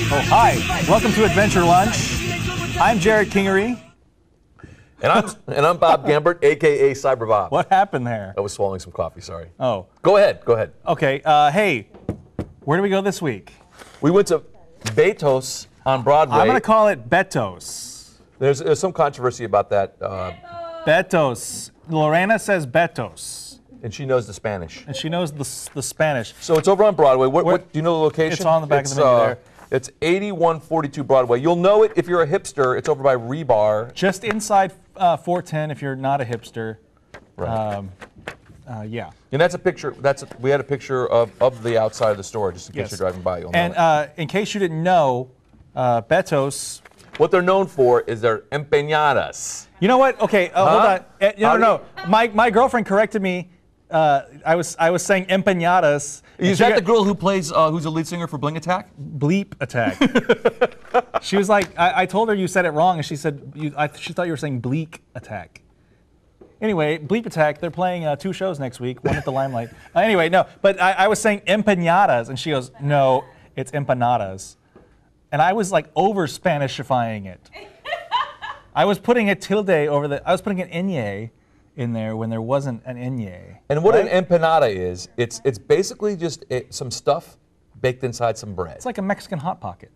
Oh, hi. Welcome to Adventure Lunch. I'm Jared Kingery. And I'm Bob Gambert, a.k.a. Cyber Bob. What happened there? I was swallowing some coffee, sorry. Oh. Go ahead. Okay, hey, where do we go this week? We went to Beto's on Broadway. I'm going to call it Betos. There's some controversy about that. Betos. Lorena says Betos. And she knows the Spanish. And she knows the Spanish. So it's over on Broadway. What do you know the location? It's on the back of the menu there. It's 8142 Broadway. You'll know it if you're a hipster. It's over by Rebar. Just inside 410 if you're not a hipster. Right. Yeah. And that's a picture. We had a picture of the outside of the store, just in case you're driving by. You'll know and in case you didn't know, Betos. What they're known for is their empanadas. You know what? Okay, hold on. No. My girlfriend corrected me. I was saying empanadas. Is that the girl who plays, who's a lead singer for Bling Attack? Bleep Attack. She was like, I told her you said it wrong, and she said, she thought you were saying Bleak Attack. Anyway, Bleep Attack, they're playing 2 shows next week, one at the Limelight. Anyway, no, but I was saying empanadas, and she goes, no, it's empanadas. And I was like over-Spanishifying it. I was putting a tilde over I was putting an enye in there when there wasn't an enye. And what an empanada is, it's basically just some stuff baked inside some bread. It's like a Mexican Hot Pocket.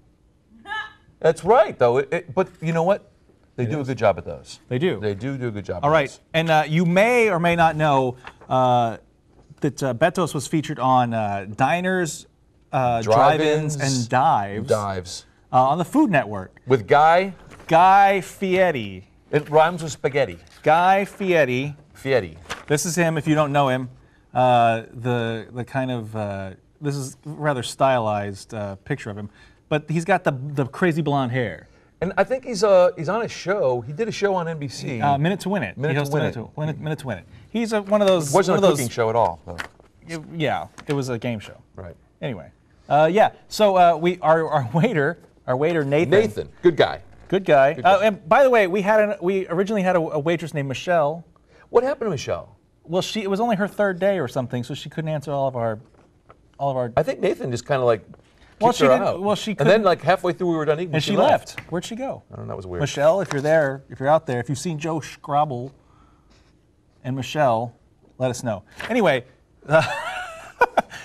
That's right, though. But you know what? They do a good job at those. They do. They do a good job. All right, and you may or may not know that Betos was featured on diners, drive-ins, and dives. On the Food Network. With Guy Fieri. It rhymes with spaghetti. Guy Fieri. Fieri. This is him. If you don't know him, the kind of this is a rather stylized picture of him, but he's got the crazy blonde hair. And I think he's on a show. He did a show on NBC. Minute to Win It. Minute to Win It. He's one of those. It wasn't a cooking show at all. Yeah, it was a game show. Right. Anyway, yeah. So our waiter Nathan. Nathan, good guy. Good guy. And by the way, we originally had a waitress named Michelle. What happened to Michelle? Well, it was only her 3rd day or something, so she couldn't answer all of our. I think Nathan just kind of like. She couldn't. And then like halfway through we were done eating. And she left. Where'd she go? I don't know. That was weird. Michelle, if you're out there, if you've seen Joe Scrabble and Michelle, let us know. Anyway.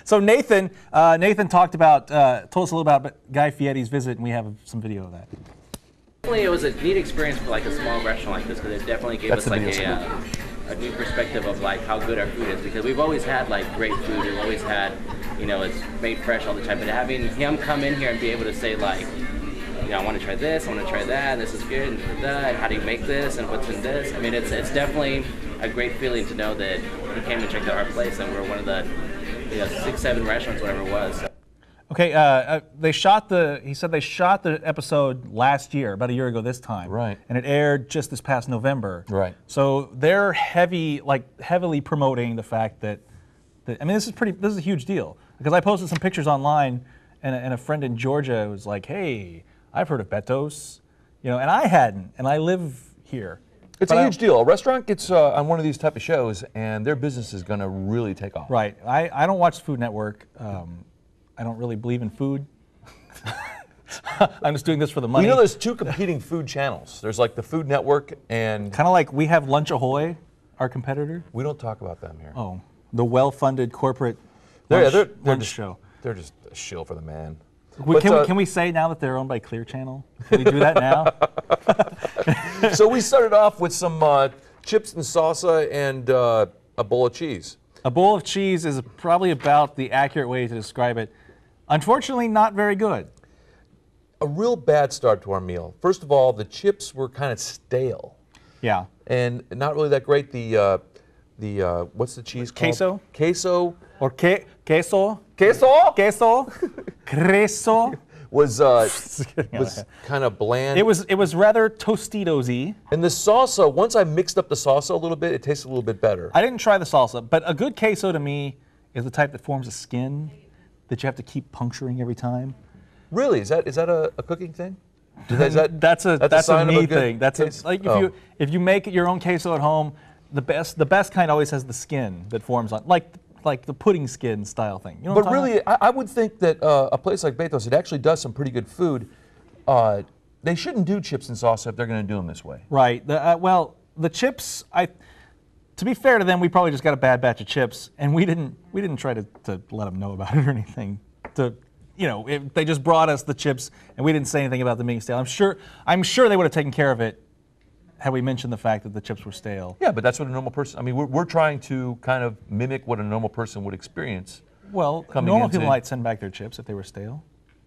So Nathan told us a little about Guy Fieri's visit, and we have some video of that. Definitely, it was a neat experience for like a small restaurant like this because it definitely gave us like a new perspective of like how good our food is, because we've always had like great food. We've always had, it's made fresh all the time. But having him come in here and be able to say like, I want to try this, I want to try that, and this is good, and how do you make this, and what's in this? I mean, it's definitely a great feeling to know that he came and checked out our place, and we're one of the 6, 7 restaurants, whatever it was. Okay, he said they shot the episode last year, about a year ago this time. Right. And it aired just this past November. Right. So they're heavily promoting the fact that I mean, this is a huge deal, because I posted some pictures online, and a friend in Georgia was like, hey, I've heard of Betos, and I hadn't, and I live here. It's a huge deal. A restaurant gets on one of these type of shows, and their business is going to really take off. Right. I don't watch the Food Network. I don't really believe in food. I'm just doing this for the money. Well, there's 2 competing food channels. There's like the Food Network and... Kind of like we have Lunch Ahoy, our competitor. We don't talk about them here. Oh, the well-funded corporate lunch show. They're just a shill for the man. Can we say now that they're owned by Clear Channel? Can we do that now? So we started off with some chips and salsa and a bowl of cheese. A bowl of cheese is probably about the accurate way to describe it. Unfortunately, not very good. A real bad start to our meal. First of all, the chips were kind of stale. Yeah. And not really that great. The what's the cheese called? Queso. Queso. Or queso. Queso. Queso. Queso. Was kind of bland. It was rather Tostitos-y. And the salsa, once I mixed up the salsa a little bit, it tasted a little bit better. I didn't try the salsa, but a good queso to me is the type that forms a skin that you have to keep puncturing every time. Really? Is that a cooking thing? That's a me thing. If you make your own queso at home, the best kind always has the skin that forms on, like like the pudding skin style thing. You know what But I'm talking really, I would think that a place like Beto's, it actually does some pretty good food. They shouldn't do chips and salsa if they're going to do them this way. Right. Well, the chips, to be fair to them, we probably just got a bad batch of chips, and we didn't try to let them know about it or anything. They just brought us the chips, and we didn't say anything about them being stale. I'm sure they would have taken care of it had we mentioned the fact that the chips were stale. Yeah, but that's what a normal person. I mean, we're trying to kind of mimic what a normal person would experience. Well, normal people might send back their chips if they were stale.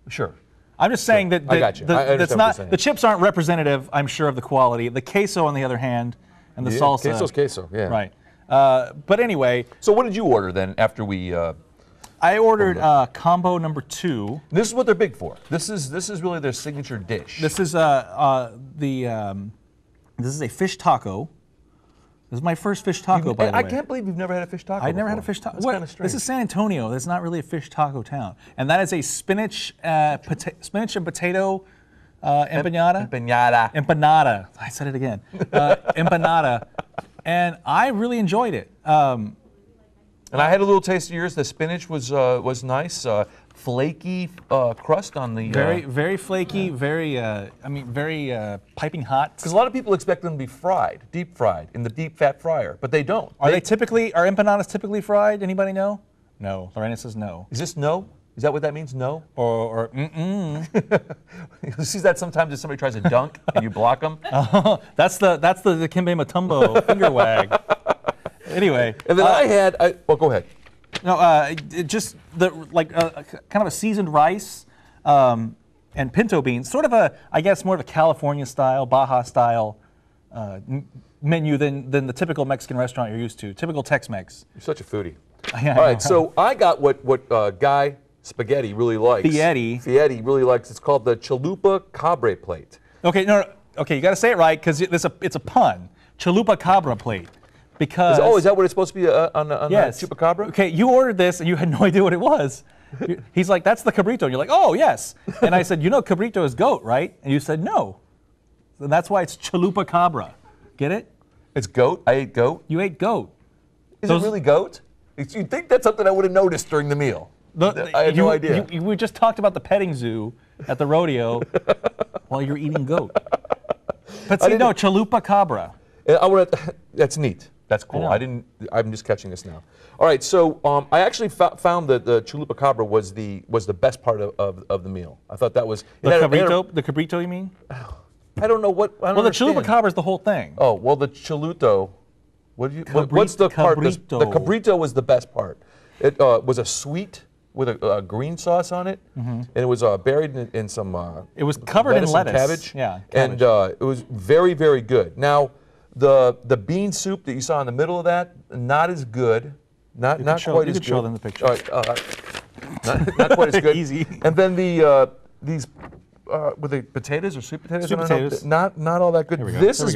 Sure. I'm just saying that I got you. I understand what you're saying. The chips aren't representative, I'm sure, of the quality. The queso, on the other hand, and the salsa. Queso's queso, yeah. Right. But anyway. So what did you order then after we? I ordered combo number 2. This is what they're big for. This is really their signature dish. This is this is a fish taco. This is my first fish taco, by the way. I can't believe you've never had a fish taco. I've never had a fish taco. That's kind of strange. This is San Antonio. That's not really a fish taco town. And that is a spinach and potato empanada. Empanada. I said it again. Empanada. And I really enjoyed it. And I had a little taste of yours. The spinach was nice. Flaky crust on the. Very flaky. Very piping hot. Because a lot of people expect them to be fried, deep fried, in the deep fat fryer, but they don't. Are empanadas typically fried? Anybody know? No. Lorena says no. Is this no? Is that what that means? No? Or You see that sometimes if somebody tries to dunk and you block them? That's the Kimbe Matumbo finger wag. Anyway. And then go ahead. No, just kind of a seasoned rice and pinto beans, sort of I guess more of a California style, Baja style menu than the typical Mexican restaurant you're used to, typical Tex-Mex. You're such a foodie. Yeah, all right, so I got what Guy Spaghetti really likes. Fietti really likes. It's called the Chalupa Cabre plate. Okay, okay, you got to say it right because it's a pun. Chalupa Cabra plate. Because is that what it's supposed to be on the chupacabra? Okay, you ordered this and you had no idea what it was. He's like, that's the cabrito. And you're like, oh, yes. And I said, cabrito is goat, right? And you said, no. And that's why it's chalupa cabra. Get it? It's goat? I ate goat? You ate goat. Is it really goat? You'd think that's something I would have noticed during the meal. I had no idea. We just talked about the petting zoo at the rodeo while you're eating goat. But see, no, chalupa cabra. That's neat. That's cool. I'm just catching this now. All right, so I actually found that the chalupa cabra was the best part of the meal. I thought that was the cabrito. The cabrito, you mean? I don't know what. Well, the chalupa cabra is the whole thing. Oh well, the chaluto. What's the part? Cabrito. The cabrito was the best part. It was a sweet with a green sauce on it, and it was buried in some. It was covered in lettuce. And cabbage. Yeah, cabbage. And it was very, very good. Now. The bean soup that you saw in the middle of that, not as good. Not quite as good. You could show them the picture. All right, not quite as good. Easy. And then these were they potatoes or sweet potatoes? Sweet potatoes. Not all that good. There we go. This is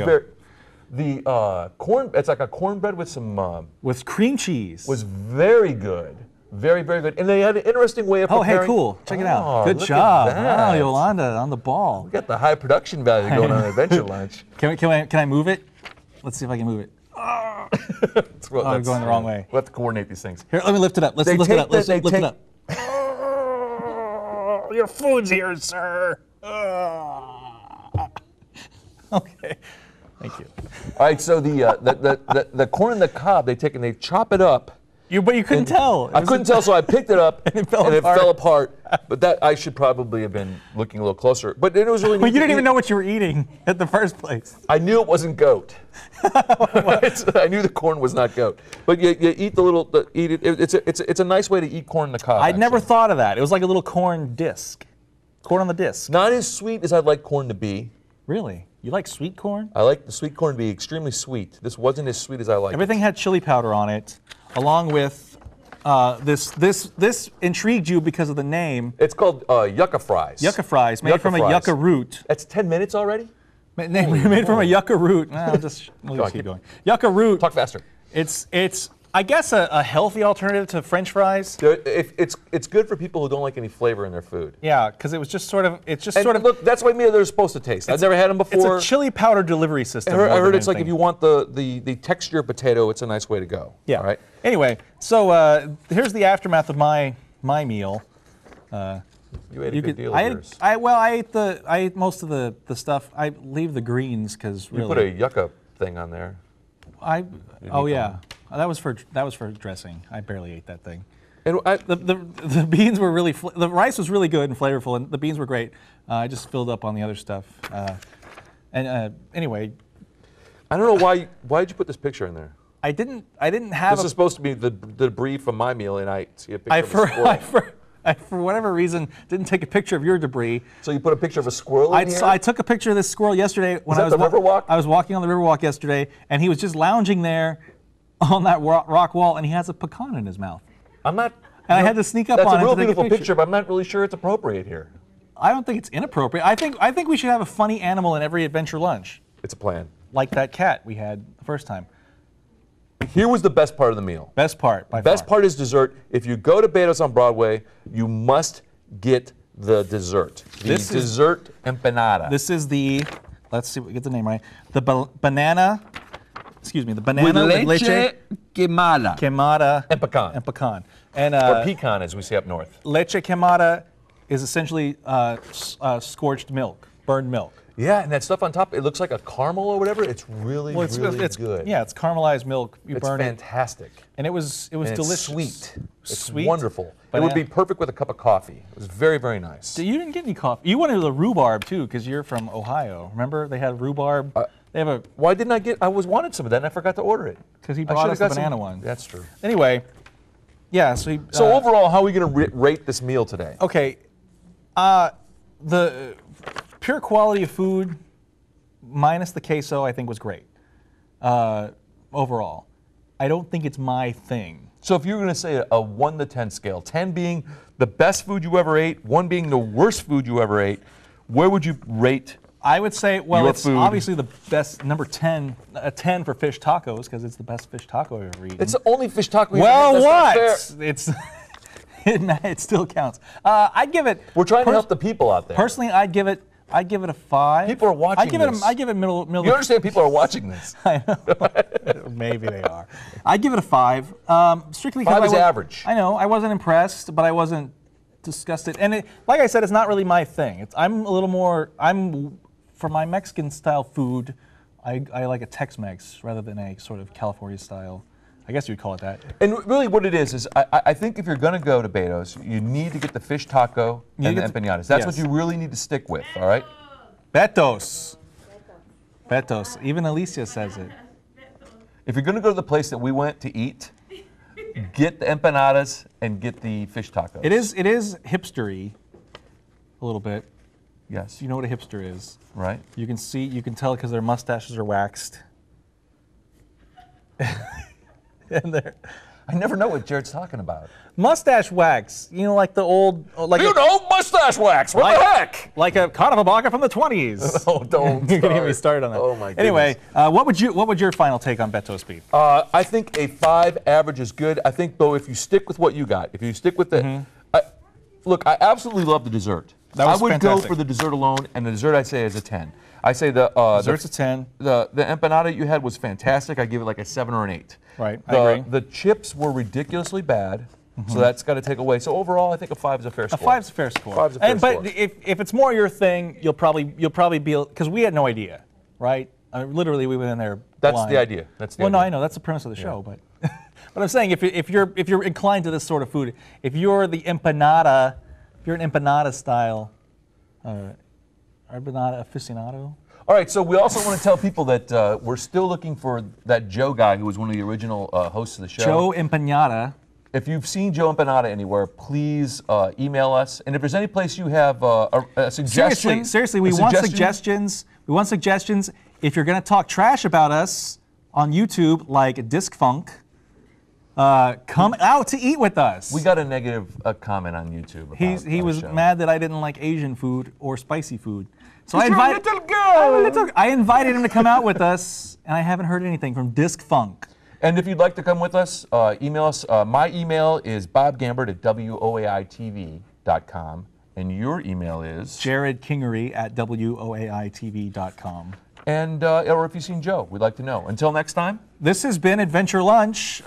the corn. It's like a cornbread with some with cream cheese. Was very good. Very, very good. And they had an interesting way of preparing. Oh, hey, cool. Check it out. Good job. Wow, Yolanda on the ball. We got the high production value going on at Adventure Lunch. Can I move it? Let's see if I can move it. I'm going the wrong way. We'll have to coordinate these things. Here, let me lift it up. Let's lift it up. Let's lift it up. Your food's here, sir. Okay. Thank you. All right, so the corn on the cob, they take and they chop it up. But you couldn't tell. I couldn't tell, so I picked it up and it fell apart. But that I should probably have been looking a little closer. But it was really neat. Well, you didn't even know what you were eating at the first place. I knew it wasn't goat. I knew the corn was not goat. But you eat eat it. It's a nice way to eat corn on the cob. I'd never thought of that. It was like a little corn disc. Corn on the disc. Not as sweet as I'd like corn to be. Really? You like sweet corn? I like the sweet corn to be extremely sweet. This wasn't as sweet as I like. Everything had chili powder on it, along with this intrigued you because of the name. It's called yucca fries. Yucca fries, made from a yucca root. That's 10 minutes already? Made from a yucca root. We'll just keep going. Yucca root. Talk faster. It's I guess a healthy alternative to French fries. It's good for people who don't like any flavor in their food. Yeah, because it was just sort of, look, that's what they're supposed to taste. I've never had them before. It's a chili powder delivery system. I heard it's like if you want the texture of potato, it's a nice way to go. Yeah. All right. Anyway, so here's the aftermath of my meal. You ate a good deal of yours. I ate most of the stuff. I leave the greens because really. You put a yucca thing on there. Yeah. That was for dressing. I barely ate that thing. And the beans were really the rice was really good and flavorful, and the beans were great. I just filled up on the other stuff. Anyway, I don't know why did you put this picture in there? I didn't have. This is supposed to be the debris from my meal, and I see a picture of a squirrel. I, for whatever reason, didn't take a picture of your debris. So you put a picture of a squirrel in here? I took a picture of this squirrel yesterday when I was the Riverwalk? I was walking on the Riverwalk yesterday, and he was just lounging there on that rock wall, and he has a pecan in his mouth. I'm not. And I had to sneak up on him. That's a real to take beautiful a picture, but I'm not really sure it's appropriate here. I don't think it's inappropriate. I think we should have a funny animal in every adventure lunch. It's a plan. Like that cat we had the first time. Here was the best part of the meal. Best part, by Best far. part is dessert. If you go to Beto's on Broadway, you must get the dessert. This is dessert empanada. This is the, let's see, get the name right. The banana, the banana with leche quemada. Quemada. And pecan. And pecan. And, or pecan, as we say up north. Leche quemada is essentially scorched milk, burned milk. Yeah, and that stuff on top, it looks like a caramel or whatever. It's really, really good. Yeah, it's caramelized milk. You burn it. It's fantastic. And it was delicious. It's sweet. It's sweet. Wonderful. It would be perfect with a cup of coffee. It was very, very nice. You didn't get any coffee. You wanted the rhubarb too, because you're from Ohio. Remember they had rhubarb. They have a. Why didn't I get? I wanted some of that, and I forgot to order it. Because he brought us the banana one. That's true. Anyway, yeah. So overall, how are we going to rate this meal today? Okay, the pure quality of food, minus the queso, I think was great. Overall, I don't think it's my thing. So if you were going to say a 1 to 10 scale, 10 being the best food you ever ate, 1 being the worst food you ever ate, where would you rate? I would say, well, it's food? Obviously the best, number 10, a 10 for fish tacos, because it's the best fish taco I've ever eaten. It's the only fish taco you've ever eaten. Well, what? It's it still counts. I'd give it. We're trying to help the people out there. Personally, I'd give it a 5. People are watching this. I'd give it middle. You understand people are watching this. I know. Maybe they are. I'd give it a 5. Strictly 5 is average. I know. I wasn't impressed, but I wasn't disgusted. And like I said, it's not really my thing. I'm a little more. For my Mexican style food, I like a Tex-Mex rather than a sort of California style. I guess you'd call it that. And really what it is I think if you're going to go to Beto's, you need to get the fish taco and the empanadas. That's what you really need to stick with, all right? Betos. Betos. Even Alicia says it. If you're going to go to the place that we went to eat, get the empanadas and get the fish tacos. It is hipstery a little bit. Yes. You know what a hipster is. Right. You can tell because their mustaches are waxed. And I never know what Jared's talking about. Mustache wax, like the old, mustache wax. What the heck? Like a Caravaca from the 20s. Oh, don't. You're gonna get me started on that. Oh my goodness. Anyway, what would your final take on Beto's beef? I think a 5 average is good. I think though, if you stick with what you got, if you stick with the, look, I absolutely love the dessert. I would go for the dessert alone, and the dessert I'd say is a 10. I say the dessert's a 10. The empanada you had was fantastic. I give it like a 7 or an 8. Right, I agree. The chips were ridiculously bad, so that's got to take away. So overall, I think a 5 is a fair score. A 5 is a fair score. 5 is a fair score. But if it's more your thing, you'll probably be, because we had no idea, right? Literally, we went in there blind. That's the idea. No, I know that's the premise of the show, but but I'm saying if you're inclined to this sort of food, if you're the empanada, if you're an empanada style, empanada aficionado. All right, so we also want to tell people that we're still looking for that Joe guy who was one of the original hosts of the show. Joe Empanada. If you've seen Joe Empanada anywhere, please email us. And if there's any place you have a suggestion. Seriously, we want suggestions. We want suggestions. If you're going to talk trash about us on YouTube, like Disc Funk, come out to eat with us. We got a negative comment on YouTube about he was show. mad that I didn't like Asian food or spicy food. So you're a little girl. I invited him to come out with us, and I haven't heard anything from Disc Funk. And if you'd like to come with us, email us. My email is bobgambert@woaitv.com. And your email is? jaredkingery@woaitv.com. And, or if you've seen Joe, we'd like to know. Until next time. This has been Adventure Lunch.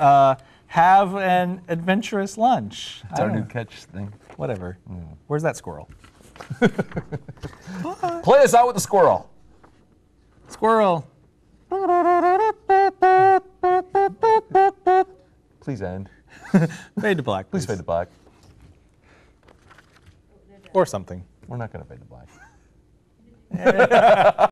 Have an adventurous lunch. It's our new catch thing. Whatever. Where's that squirrel? Play us out with the squirrel. Squirrel. Please end. Fade to black. Please fade to black. Or something. We're not going to fade to black.